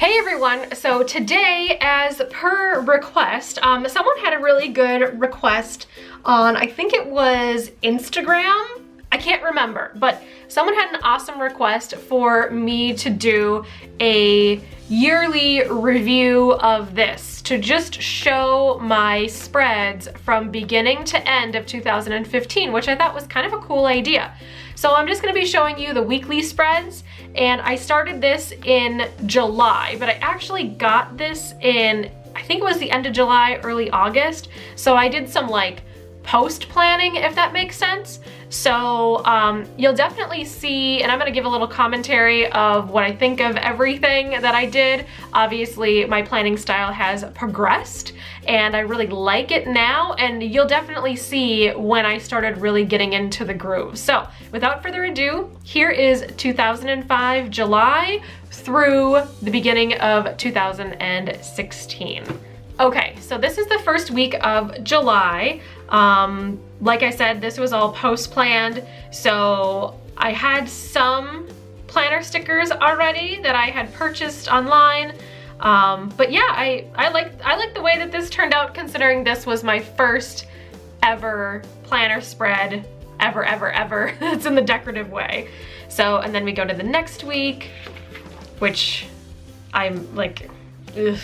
Hey everyone, so today, as per request, someone had a really good request on, I think it was Instagram? I can't remember, but someone had an awesome request for me to do a yearly review of this, to just show my spreads from beginning to end of 2015, which I thought was kind of a cool idea. So I'm just gonna be showing you the weekly spreads, and I started this in July, but I actually got this in, I think it was the end of July, early August. So I did some like post planning, if that makes sense. So you'll definitely see, and I'm gonna give a little commentary of what I think of everything that I did. Obviously, my planning style has progressed and I really like it now, and you'll definitely see when I started really getting into the groove. So without further ado, here is 2005 July through the beginning of 2016. Okay, so this is the first week of July. Like I said, this was all post-planned, so I had some planner stickers already that I had purchased online. But yeah, I like the way that this turned out, considering this was my first ever planner spread, ever. It's in the decorative way. So, and then we go to the next week, which I'm like, ugh,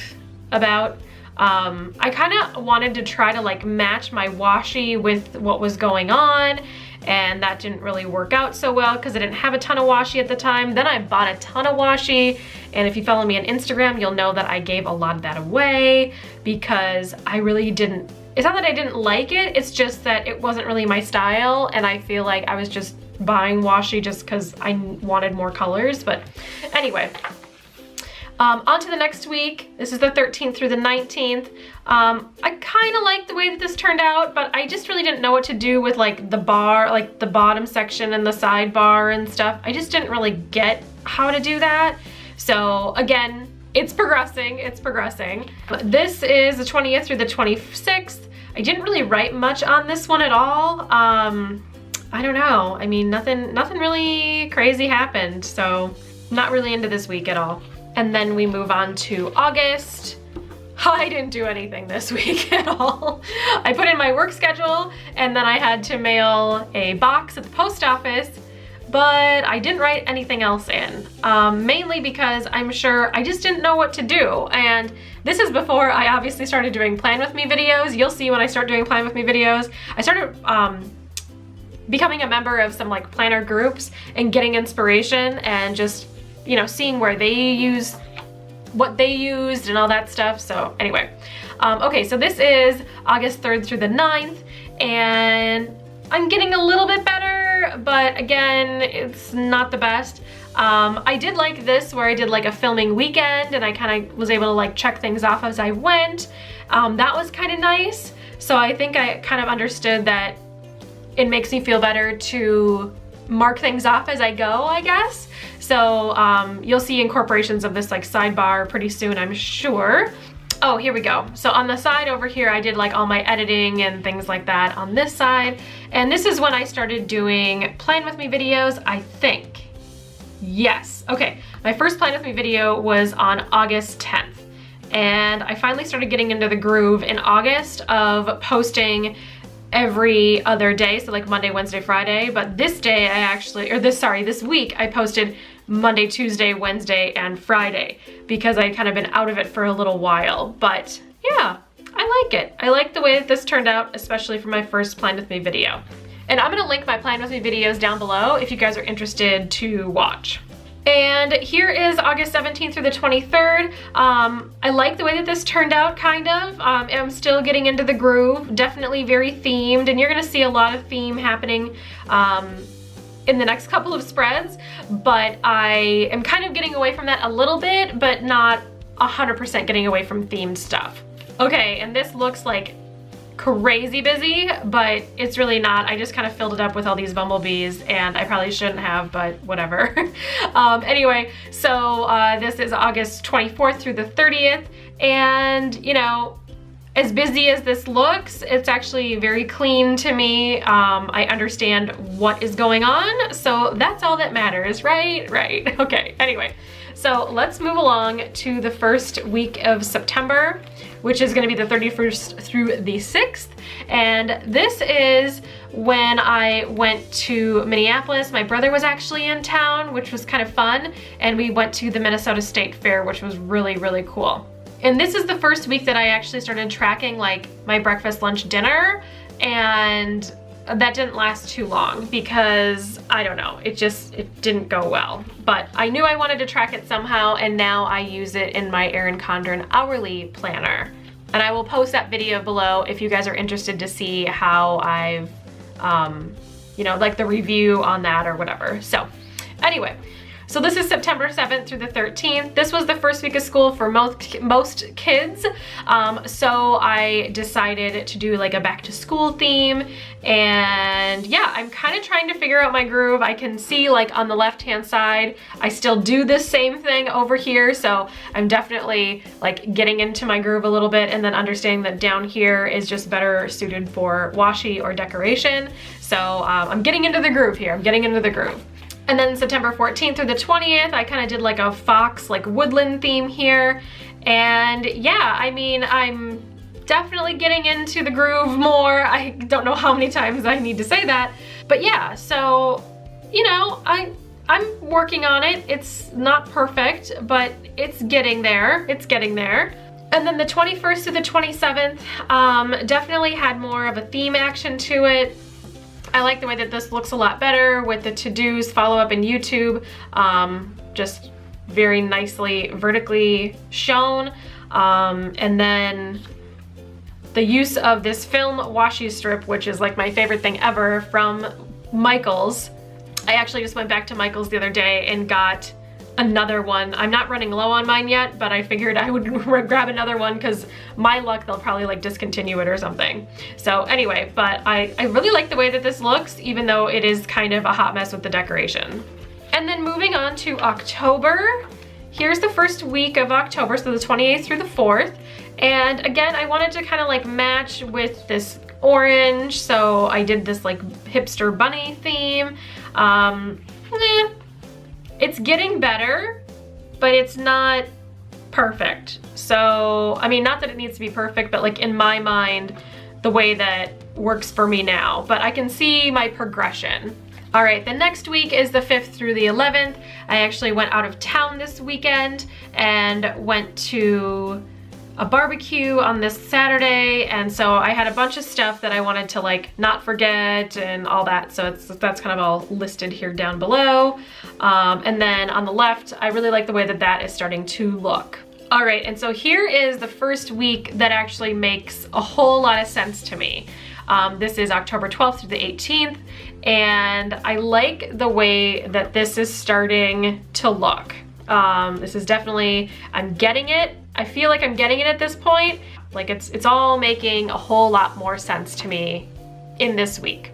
about. I kind of wanted to try to like match my washi with what was going on, and that didn't really work out so well because I didn't have a ton of washi at the time. Then I bought a ton of washi, and if you follow me on Instagram, you'll know that I gave a lot of that away because I really didn't, it's not that I didn't like it, it's just that it wasn't really my style, and I feel like I was just buying washi just because I wanted more colors. But anyway. On to the next week. This is the 13th through the 19th. I kind of like the way that this turned out, but I just really didn't know what to do with like the bar, like the bottom section and the sidebar and stuff. I just didn't really get how to do that. So again, it's progressing. This is the 20th through the 26th. I didn't really write much on this one at all. I don't know. I mean, nothing really crazy happened, so not really into this week at all. And then we move on to August. I didn't do anything this week at all. I put in my work schedule, and then I had to mail a box at the post office, but I didn't write anything else in, mainly because I'm sure I just didn't know what to do. And this is before I obviously started doing Plan With Me videos. You'll see when I start doing Plan With Me videos. I started becoming a member of some like planner groups and getting inspiration and just, you know, seeing where they use, what they used and all that stuff. So anyway, okay, so this is August 3rd through the 9th, and I'm getting a little bit better, but again, it's not the best. I did like this where I did like a filming weekend and I kind of was able to like check things off as I went. That was kind of nice. So I think I kind of understood that it makes me feel better to mark things off as I go, I guess. So you'll see incorporations of this like sidebar pretty soon, I'm sure. Oh, here we go. So on the side over here, I did like all my editing and things like that on this side. And this is when I started doing Plan With Me videos, I think. Yes, okay. My first Plan With Me video was on August 10th. And I finally started getting into the groove in August of posting every other day, so like Monday, Wednesday, Friday. But this day I actually, or this week I posted Monday, Tuesday, Wednesday, and Friday because I kind of been out of it for a little while. But yeah, I like it. I like the way that this turned out, especially for my first Plan With Me video. And I'm gonna link my Plan With Me videos down below if you guys are interested to watch. And here is August 17th through the 23rd. I like the way that this turned out, kind of. I'm still getting into the groove, definitely very themed, and you're gonna see a lot of theme happening in the next couple of spreads, but I am kind of getting away from that a little bit, but not 100% getting away from themed stuff. Okay, and this looks like crazy busy, but it's really not. I just kind of filled it up with all these bumblebees, and I probably shouldn't have, but whatever. Anyway, so this is August 24th through the 30th, and you know, as busy as this looks, it's actually very clean to me. I understand what is going on, so that's all that matters, right? Right, okay, anyway. So let's move along to the first week of September, which is gonna be the 31st through the 6th. And this is when I went to Minneapolis. My brother was actually in town, which was kind of fun. And we went to the Minnesota State Fair, which was really, really cool. And this is the first week that I actually started tracking like my breakfast, lunch, dinner. And that didn't last too long because I don't know, it didn't go well. But I knew I wanted to track it somehow, and now I use it in my Erin Condren hourly planner. And I will post that video below if you guys are interested to see how I've, you know, like the review on that or whatever. So anyway, so this is September 7th through the 13th. This was the first week of school for most kids. So I decided to do like a back to school theme. And yeah, I'm kind of trying to figure out my groove. I can see like on the left-hand side, I still do this same thing over here. So I'm definitely like getting into my groove a little bit, and then understanding that down here is just better suited for washi or decoration. So I'm getting into the groove here. I'm getting into the groove. And then September 14th through the 20th, I kind of did like a fox, like woodland theme here. And yeah, I mean, I'm definitely getting into the groove more. I don't know how many times I need to say that. But yeah, so, you know, I'm working on it. It's not perfect, but it's getting there. It's getting there. And then the 21st to the 27th, definitely had more of a theme action to it. I like the way that this looks a lot better with the to-dos, follow-up in YouTube, just very nicely vertically shown. And then the use of this film washi strip, which is like my favorite thing ever, from Michaels. I actually just went back to Michaels the other day and got another one. I'm not running low on mine yet, but I figured I would grab another one because my luck, they'll probably like discontinue it or something. So anyway, but I really like the way that this looks, even though it is kind of a hot mess with the decoration. And then moving on to October, here's the first week of October, so the 28th through the 4th. And again, I wanted to kind of like match with this orange, so I did this like hipster bunny theme. It's getting better, but it's not perfect. So, I mean, not that it needs to be perfect, but like in my mind, the way that works for me now, but I can see my progression. All right, the next week is the 5th through the 11th. I actually went out of town this weekend and went to a barbecue on this Saturday, and so I had a bunch of stuff that I wanted to like not forget and all that, so that's kind of all listed here down below. And then on the left, I really like the way that that is starting to look. All right, and so here is the first week that actually makes a whole lot of sense to me. This is October 12th through the 18th, and I like the way that this is starting to look. This is definitely, I'm getting it. I feel like I'm getting it at this point. Like it's all making a whole lot more sense to me in this week.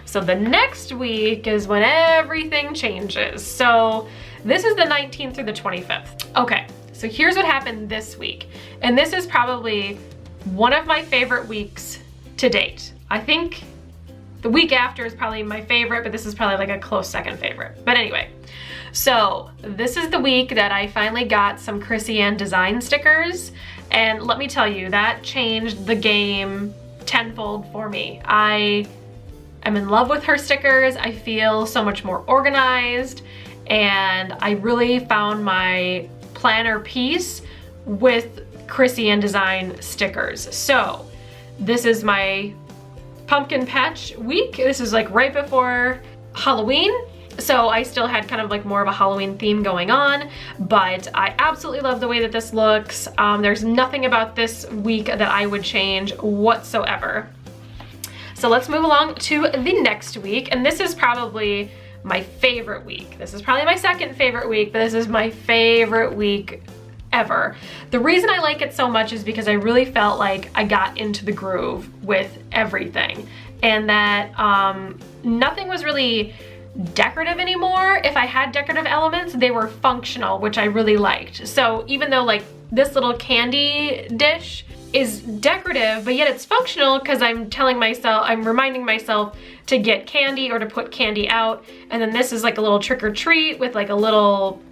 So the next week is when everything changes. So this is the 19th through the 25th. Okay, so here's what happened this week. And this is probably one of my favorite weeks to date. I think the week after is probably my favorite, but this is probably like a close second favorite. But anyway, so this is the week that I finally got some Krissyanne Designs stickers. And let me tell you, that changed the game tenfold for me. I am in love with her stickers. I feel so much more organized, and I really found my planner piece with Krissyanne Design stickers. So this is my pumpkin patch week. This is like right before Halloween. So I still had kind of like more of a Halloween theme going on, but I absolutely love the way that this looks. There's nothing about this week that I would change whatsoever. So let's move along to the next week, and this is probably my favorite week. This is probably my second favorite week, but this is my favorite week ever. The reason I like it so much is because I really felt like I got into the groove with everything, and that nothing was really decorative anymore. If I had decorative elements, they were functional, which I really liked. So even though like this little candy dish is decorative, but yet it's functional because I'm reminding myself to get candy or to put candy out. And then this is like a little trick or treat with like a little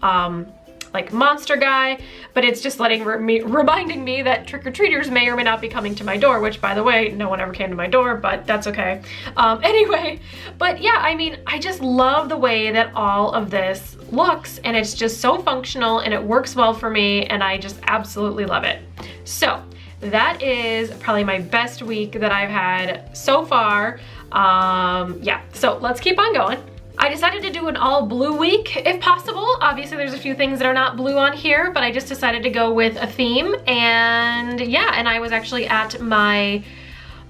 like monster guy, but it's just reminding me that trick-or-treaters may or may not be coming to my door, which, by the way, no one ever came to my door, but that's okay. Anyway, but yeah, I mean, I just love the way that all of this looks, and it's just so functional and it works well for me, and I just absolutely love it. So that is probably my best week that I've had so far. Yeah, so let's keep on going. I decided to do an all blue week if possible. Obviously there's a few things that are not blue on here, but I just decided to go with a theme. And yeah, and I was actually at my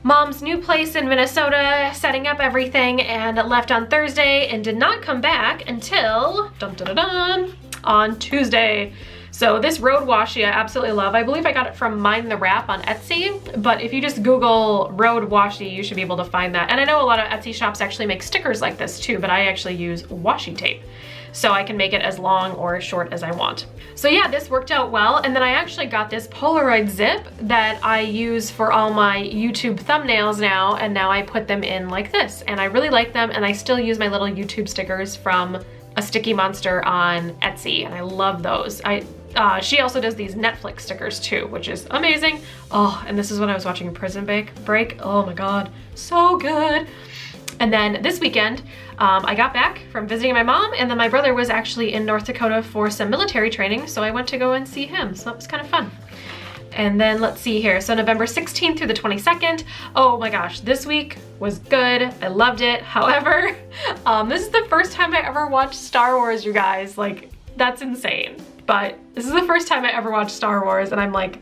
mom's new place in Minnesota setting up everything, and left on Thursday and did not come back until on Tuesday. So this road washi I absolutely love. I believe I got it from Mind the Wrap on Etsy, but if you just Google road washi, you should be able to find that. And I know a lot of Etsy shops actually make stickers like this too, but I actually use washi tape, so I can make it as long or as short as I want. So yeah, this worked out well. And then I actually got this Polaroid zip that I use for all my YouTube thumbnails now, and now I put them in like this, and I really like them, and I still use my little YouTube stickers from A Sticky Monster on Etsy, and I love those. She also does these Netflix stickers too, which is amazing. Oh, and this is when I was watching Prison Break. Oh my God, so good. And then this weekend, I got back from visiting my mom, and then my brother was actually in North Dakota for some military training, so I went to go and see him, so that was kind of fun. And then let's see here, so November 16th through the 22nd, oh my gosh, this week was good, I loved it. However, this is the first time I ever watched Star Wars, you guys, like, that's insane. But this is the first time I ever watched Star Wars, and I'm like,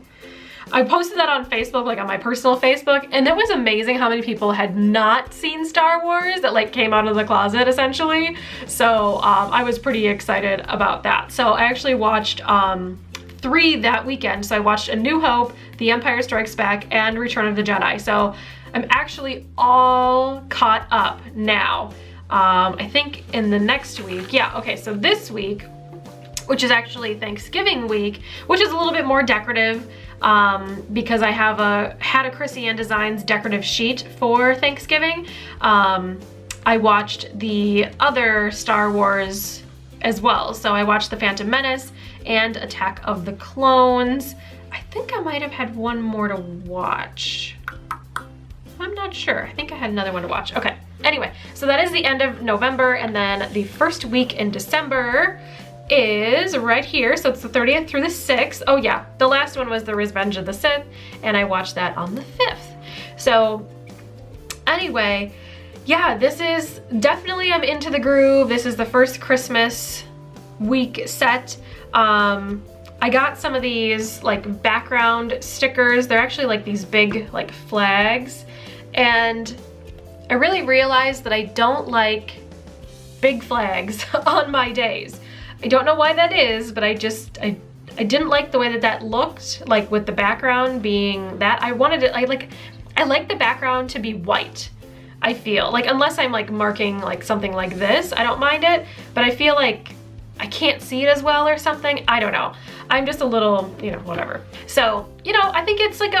I posted that on Facebook, like on my personal Facebook, and it was amazing how many people had not seen Star Wars that like came out of the closet essentially. So I was pretty excited about that. So I actually watched 3 that weekend. So I watched A New Hope, The Empire Strikes Back, and Return of the Jedi. So I'm actually all caught up now. I think in the next week, yeah, okay, so this week, which is actually Thanksgiving week, which is a little bit more decorative because I had a Krissyanne Designs decorative sheet for Thanksgiving. I watched the other Star Wars as well. So I watched The Phantom Menace and Attack of the Clones. I think I might have had one more to watch. I'm not sure. I think I had another one to watch. Okay, anyway, so that is the end of November, and then the first week in December is right here. So it's the 30th through the 6th. Oh yeah, the last one was The Revenge of the Sith, and I watched that on the 5th. So anyway, yeah, this is definitely, I'm into the groove. This is the first Christmas week set. I got some of these like background stickers. They're actually like these big like flags, and I really realized that I don't like big flags on my days. I don't know why that is, but I didn't like the way that that looked, like with the background being that. I wanted it, I like the background to be white. I feel like, unless I'm like marking like something like this, I don't mind it, but I feel like I can't see it as well or something. I don't know. I'm just a little, you know, whatever. So, you know, I think it's like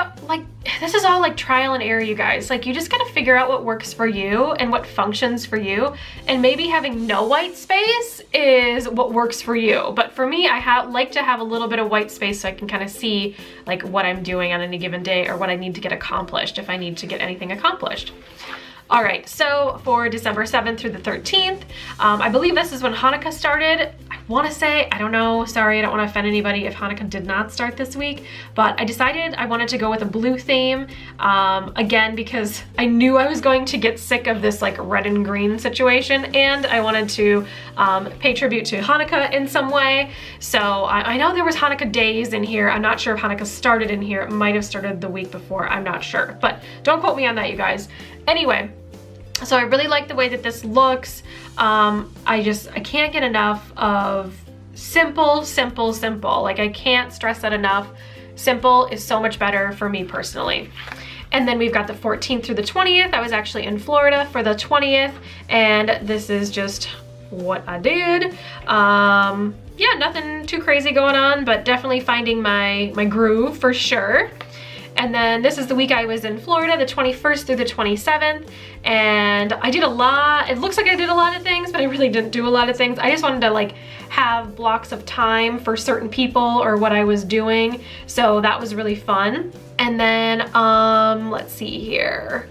this is all like trial and error, you guys. Like, you just gotta figure out what works for you and what functions for you. And maybe having no white space is what works for you. But for me, I like to have a little bit of white space so I can kind of see like what I'm doing on any given day or what I need to get accomplished if I need to get anything accomplished. All right, so for December 7th through the 13th, I believe this is when Hanukkah started. I wanna say, I don't know, sorry, I don't wanna offend anybody if Hanukkah did not start this week, but I decided I wanted to go with a blue theme, again, because I knew I was going to get sick of this like red and green situation, and I wanted to pay tribute to Hanukkah in some way. So I know there was Hanukkah days in here. I'm not sure if Hanukkah started in here. It might have started the week before, I'm not sure, but don't quote me on that, you guys. Anyway, so I really like the way that this looks. I can't get enough of simple, simple, simple. Like, I can't stress that enough. Simple is so much better for me personally. And then we've got the 14th through the 20th. I was actually in Florida for the 20th, and this is just what I did. Yeah, nothing too crazy going on, but definitely finding my groove for sure. And then this is the week I was in Florida, the 21st through the 27th. And I did a lot. It looks like I did a lot of things, but I really didn't do a lot of things. I just wanted to like have blocks of time for certain people or what I was doing. So that was really fun. And then, let's see here.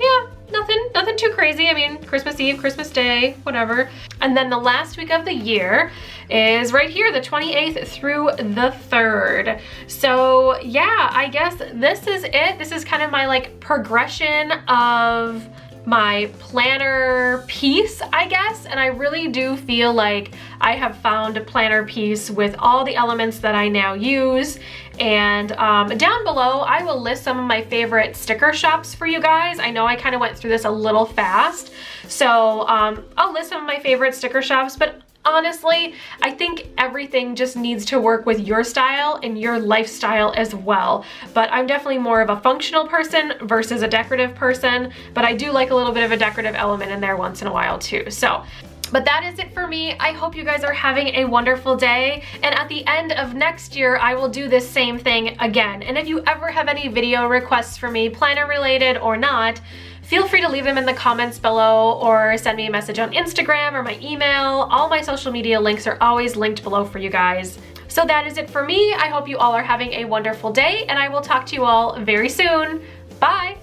Yeah, nothing too crazy. I mean, Christmas Eve, Christmas Day, whatever. And then the last week of the year is right here, the 28th through the 3rd. So yeah, I guess this is it. This is kind of my like progression of my planner piece, I guess. And I really do feel like I have found a planner piece with all the elements that I now use. And down below, I will list some of my favorite sticker shops for you guys. I know I kind of went through this a little fast. So I'll list some of my favorite sticker shops, but honestly, I think everything just needs to work with your style and your lifestyle as well. But I'm definitely more of a functional person versus a decorative person, but I do like a little bit of a decorative element in there once in a while too. So, but that is it for me. I hope you guys are having a wonderful day. And at the end of next year, I will do this same thing again. And if you ever have any video requests for me, planner related or not, feel free to leave them in the comments below or send me a message on Instagram or my email. All my social media links are always linked below for you guys. So that is it for me. I hope you all are having a wonderful day, and I will talk to you all very soon. Bye.